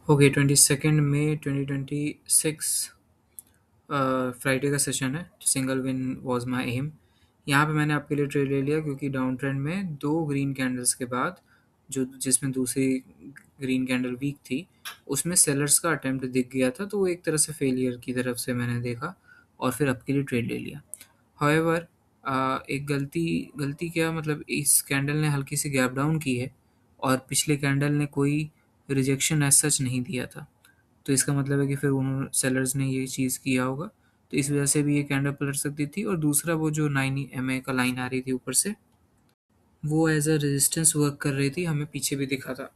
Okay 22 मई 2026 Friday का session है। Single win was my aim. यहाँ पे मैंने आपके लिए ट्रेड ले लिया क्योंकि डाउन ट्रेंड में दो ग्रीन कैंडल्स के बाद जो जिसमें दूसरी ग्रीन कैंडल वीक थी उसमें सेलर्स का अटेम्प्ट दिख गया था, तो वो एक तरह से फेलियर की तरफ से मैंने देखा और फिर आपके लिए ट्रेड ले लिया। हाउएवर एक गलती गलती क्या मतलब इस कैंडल ने हल्की सी गैप डाउन की है और पिछले कैंडल ने कोई रिजेक्शन एज सच नहीं दिया था। तो इसका मतलब है कि फिर उन्होंने सेलर्स ने ये चीज़ किया होगा, तो इस वजह से भी ये कैंडल पलट सकती थी। और दूसरा वो जो 9 EMA का लाइन आ रही थी ऊपर से, वो एज अ रेजिस्टेंस वर्क कर रही थी, हमें पीछे भी दिखा था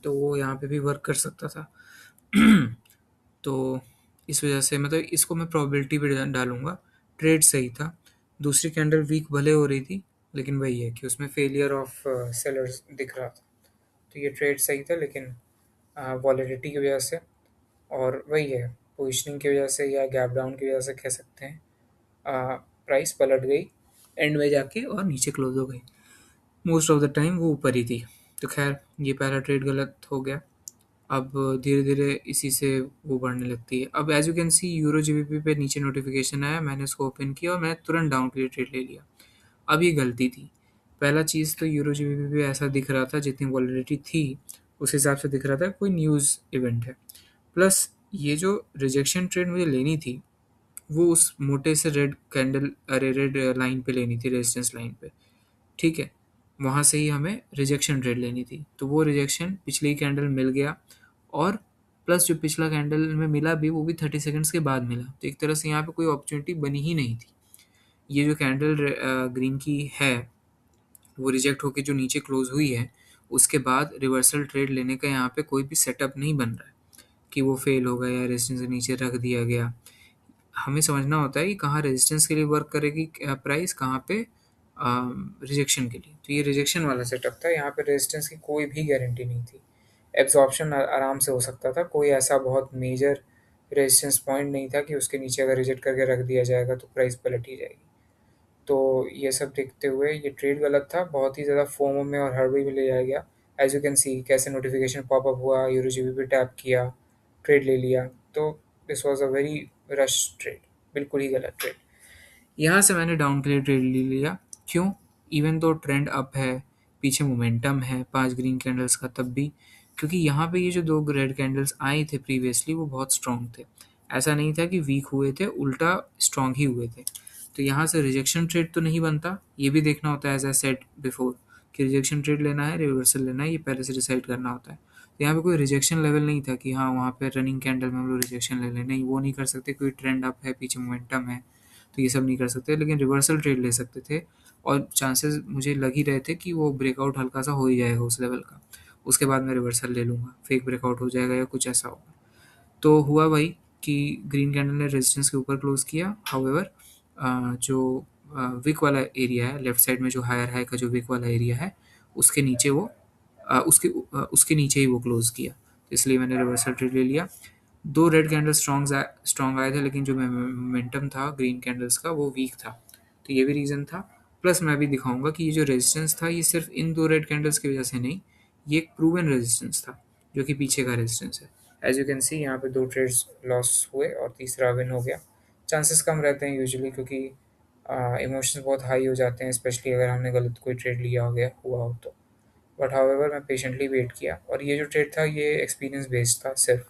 तो वो यहाँ पे भी वर्क कर सकता था तो इस वजह से मतलब इसको मैं प्रोबेबिलिटी पे डालूंगा। ट्रेड सही था। दूसरी कैंडल वीक भले हो रही थी लेकिन वही है कि उसमें फेलियर ऑफ सेलर्स दिख रहा था। तो ये ट्रेड सही था लेकिन वॉलेटिलिटी की वजह से और वही है पोजिशनिंग की वजह से या गैप डाउन की वजह से कह सकते हैं, प्राइस पलट गई एंड में जाके और नीचे क्लोज हो गई। मोस्ट ऑफ द टाइम वो ऊपर ही थी। तो खैर ये पहला ट्रेड गलत हो गया। अब धीरे धीरे इसी से वो बढ़ने लगती है। अब as you can see euro GBP पे नीचे नोटिफिकेशन आया, मैंने उसको ओपन किया और मैंने तुरंत डाउन के लिए ट्रेड ले लिया। अब ये गलती थी। पहला चीज़ तो यूरो जीबीपी पे ऐसा दिख रहा था, जितनी वॉलिडिटी थी उस हिसाब से दिख रहा था कोई न्यूज़ इवेंट है। प्लस ये जो रिजेक्शन ट्रेड मुझे लेनी थी वो उस मोटे से रेड कैंडल अरे रेड लाइन पे लेनी थी, रेजिस्टेंस लाइन पे। ठीक है, वहाँ से ही हमें रिजेक्शन ट्रेड लेनी थी, तो वो रिजेक्शन पिछली कैंडल मिल गया। और प्लस जो पिछला कैंडल में मिला भी वो भी 30 सेकंड्स के बाद मिला, तो एक तरह से यहाँ पे कोई अपॉर्चुनिटी बनी ही नहीं थी। ये जो कैंडल ग्रीन की है वो रिजेक्ट होके जो नीचे क्लोज हुई है उसके बाद रिवर्सल ट्रेड लेने का यहाँ पे कोई भी सेटअप नहीं बन रहा है कि वो फेल हो गया या रेजिस्टेंस के नीचे रख दिया गया। हमें समझना होता है कि कहाँ रेजिस्टेंस के लिए वर्क करेगी प्राइस, कहाँ पे रिजेक्शन के लिए। तो ये रिजेक्शन वाला सेटअप था, यहाँ पे रेजिस्टेंस की कोई भी गारंटी नहीं थी। एब्जॉर्प्शन आराम से हो सकता था, कोई ऐसा बहुत मेजर रेजिस्टेंस पॉइंट नहीं था कि उसके नीचे अगर रिजेक्ट करके रख दिया जाएगा तो प्राइस पलट ही जाएगी। तो ये सब देखते हुए ये ट्रेड गलत था, बहुत ही ज़्यादा फोमो में और हड़बड़ी में ले जाया गया। एज यू कैन सी कैसे नोटिफिकेशन पॉपअप हुआ, यूरो जीबी पे टैप किया, ट्रेड ले लिया। तो this was a very rush trade, बिल्कुल ही गलत ट्रेड। यहाँ से मैंने डाउन के लिए ट्रेड ले लिया। क्यों? इवन तो ट्रेंड अप है, पीछे मोमेंटम है 5 ग्रीन कैंडल्स का, तब भी क्योंकि यहाँ पे ये जो दो रेड कैंडल्स आए थे प्रीवियसली वो बहुत स्ट्रॉन्ग थे। ऐसा नहीं था कि वीक हुए थे, उल्टा स्ट्रॉन्ग ही हुए थे। तो यहाँ से रिजेक्शन ट्रेड तो नहीं बनता, ये भी देखना होता है एज आई सेड बिफोर कि रिजेक्शन ट्रेड लेना है रिवर्सल लेना है, ये पहले से डिसाइड करना होता है। तो यहाँ पे कोई रिजेक्शन लेवल नहीं था कि हाँ वहाँ पे रनिंग कैंडल में हम लोग रिजेक्शन ले लें, नहीं वो नहीं कर सकते। कोई ट्रेंड अप है, पीछे मोमेंटम है, तो ये सब नहीं कर सकते, लेकिन रिवर्सल ट्रेड ले सकते थे। और चांसेस मुझे लग ही रहे थे कि वो ब्रेकआउट हल्का सा हो ही जाएगा उस लेवल का, उसके बाद मैं रिवर्सल ले लूँगा, फेक ब्रेकआउट हो जाएगा या कुछ ऐसा होगा। तो हुआ वही कि ग्रीन कैंडल ने रेजिस्टेंस के ऊपर क्लोज किया। हाउएवर जो विक वाला एरिया है लेफ्ट साइड में, जो हायर हाई का जो विक वाला एरिया है उसके नीचे वो उसके नीचे ही वो क्लोज किया, इसलिए मैंने रिवर्सल ट्रेड ले लिया। दो रेड कैंडल स्ट्रॉन्ग आए थे, लेकिन जो मोमेंटम था ग्रीन कैंडल्स का वो वीक था, तो ये भी रीज़न था। प्लस मैं भी दिखाऊंगा कि ये जो रेजिस्टेंस था ये सिर्फ इन दो रेड कैंडल्स की वजह से नहीं, ये एक प्रूवन रेजिस्टेंस था जो कि पीछे का रेजिस्टेंस है। एज यू कैन सी यहाँ पे दो ट्रेड्स लॉस हुए और तीसरा विन हो गया। चांसेस कम रहते हैं यूजुअली क्योंकि इमोशंस बहुत हाई हो जाते हैं, स्पेशली अगर हमने गलत कोई ट्रेड लिया हो गया हुआ हो तो। बट हाउएवर मैं पेशेंटली वेट किया और ये जो ट्रेड था ये एक्सपीरियंस बेस्ड था सिर्फ,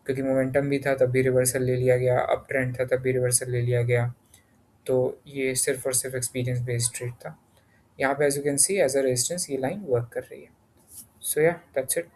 क्योंकि मोमेंटम भी था तब भी रिवर्सल ले लिया गया, अप ट्रेंड था तब भी रिवर्सल ले लिया गया। तो ये सिर्फ और सिर्फ एक्सपीरियंस बेस्ड ट्रेड था। यहाँ पे as you can see as a resistance ये लाइन वर्क कर रही है। सो या दैट्स इट।